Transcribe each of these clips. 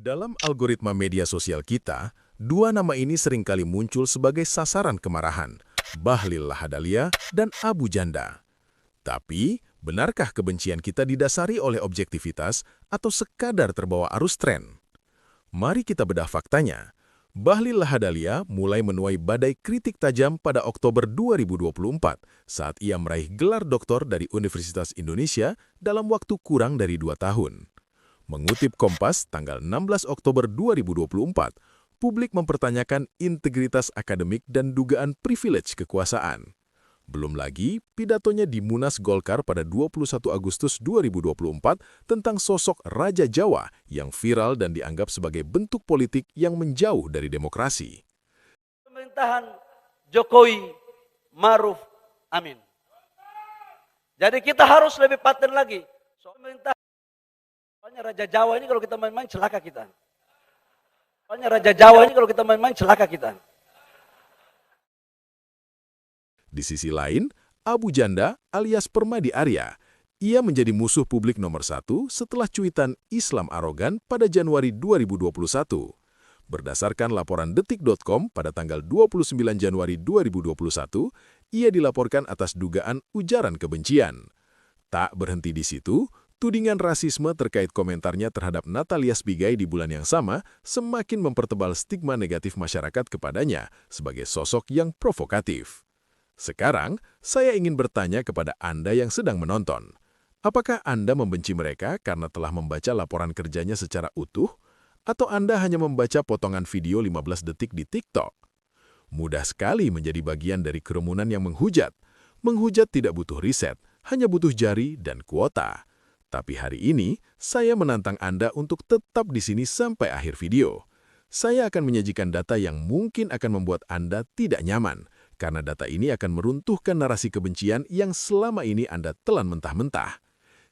Dalam algoritma media sosial kita, dua nama ini seringkali muncul sebagai sasaran kemarahan, Bahlil Lahadalia dan Abu Janda. Tapi, benarkah kebencian kita didasari oleh objektivitas atau sekadar terbawa arus tren? Mari kita bedah faktanya. Bahlil Lahadalia mulai menuai badai kritik tajam pada Oktober 2024 saat ia meraih gelar doktor dari Universitas Indonesia dalam waktu kurang dari 2 tahun. Mengutip Kompas tanggal 16 Oktober 2024, publik mempertanyakan integritas akademik dan dugaan privilege kekuasaan. Belum lagi, pidatonya di Munas Golkar pada 21 Agustus 2024 tentang sosok Raja Jawa yang viral dan dianggap sebagai bentuk politik yang menjauh dari demokrasi. Pemerintahan Jokowi Maruf Amin. Jadi kita harus lebih paten lagi. Soalnya Raja Jawa ini kalau kita main-main celaka kita. Di sisi lain, Abu Janda alias Permadi Arya, ia menjadi musuh publik nomor 1 setelah cuitan Islam arogan pada Januari 2021. Berdasarkan laporan detik.com pada tanggal 29 Januari 2021, ia dilaporkan atas dugaan ujaran kebencian. Tak berhenti di situ, tudingan rasisme terkait komentarnya terhadap Natalia Spigai di bulan yang sama semakin mempertebal stigma negatif masyarakat kepadanya sebagai sosok yang provokatif. Sekarang, saya ingin bertanya kepada Anda yang sedang menonton. Apakah Anda membenci mereka karena telah membaca laporan kerjanya secara utuh? Atau Anda hanya membaca potongan video 15 detik di TikTok? Mudah sekali menjadi bagian dari kerumunan yang menghujat. Menghujat tidak butuh riset, hanya butuh jari dan kuota. Tapi hari ini, saya menantang Anda untuk tetap di sini sampai akhir video. Saya akan menyajikan data yang mungkin akan membuat Anda tidak nyaman, karena data ini akan meruntuhkan narasi kebencian yang selama ini Anda telan mentah-mentah.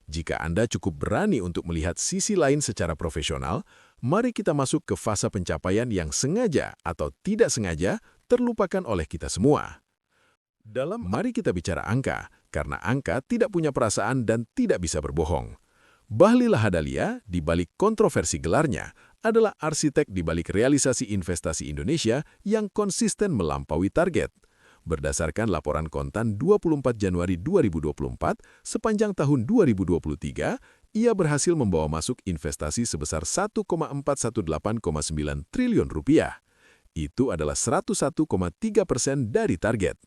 Jika Anda cukup berani untuk melihat sisi lain secara profesional, mari kita masuk ke fase pencapaian yang sengaja atau tidak sengaja terlupakan oleh kita semua. Mari kita bicara angka, karena angka tidak punya perasaan dan tidak bisa berbohong. Bahlil Lahadalia, di balik kontroversi gelarnya, adalah arsitek di balik realisasi investasi Indonesia yang konsisten melampaui target. Berdasarkan laporan kontan 24 Januari 2024, sepanjang tahun 2023, ia berhasil membawa masuk investasi sebesar 1,418,9 triliun rupiah. Itu adalah 101,3% dari target.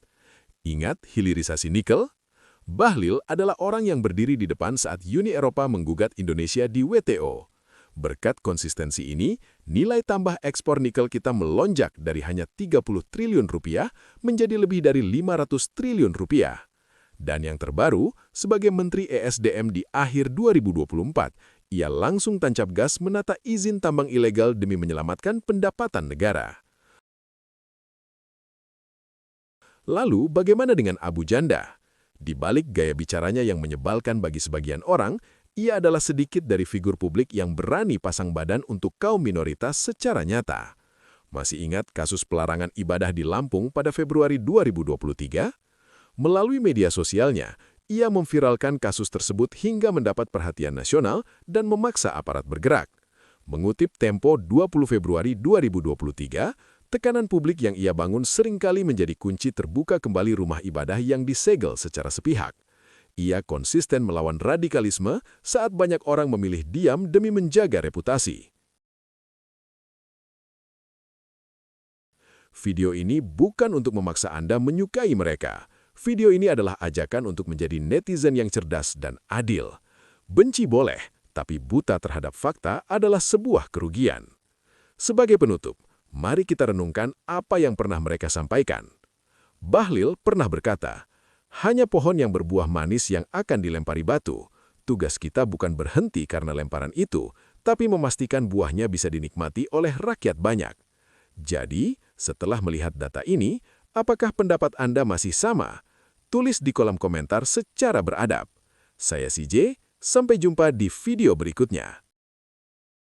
Ingat hilirisasi nikel? Bahlil adalah orang yang berdiri di depan saat Uni Eropa menggugat Indonesia di WTO. Berkat konsistensi ini, nilai tambah ekspor nikel kita melonjak dari hanya 30 triliun rupiah menjadi lebih dari 500 triliun rupiah. Dan yang terbaru, sebagai Menteri ESDM di akhir 2024, ia langsung tancap gas menata izin tambang ilegal demi menyelamatkan pendapatan negara. Lalu, bagaimana dengan Abu Janda? Di balik gaya bicaranya yang menyebalkan bagi sebagian orang, ia adalah sedikit dari figur publik yang berani pasang badan untuk kaum minoritas secara nyata. Masih ingat kasus pelarangan ibadah di Lampung pada Februari 2023? Melalui media sosialnya, ia memviralkan kasus tersebut hingga mendapat perhatian nasional dan memaksa aparat bergerak. Mengutip Tempo 20 Februari 2023, tekanan publik yang ia bangun seringkali menjadi kunci terbuka kembali rumah ibadah yang disegel secara sepihak. Ia konsisten melawan radikalisme saat banyak orang memilih diam demi menjaga reputasi. Video ini bukan untuk memaksa Anda menyukai mereka. Video ini adalah ajakan untuk menjadi netizen yang cerdas dan adil. Benci boleh, tapi buta terhadap fakta adalah sebuah kerugian. Sebagai penutup, mari kita renungkan apa yang pernah mereka sampaikan. Bahlil pernah berkata, "Hanya pohon yang berbuah manis yang akan dilempari batu. Tugas kita bukan berhenti karena lemparan itu, tapi memastikan buahnya bisa dinikmati oleh rakyat banyak." Jadi, setelah melihat data ini, apakah pendapat Anda masih sama? Tulis di kolom komentar secara beradab. Saya CJ, sampai jumpa di video berikutnya.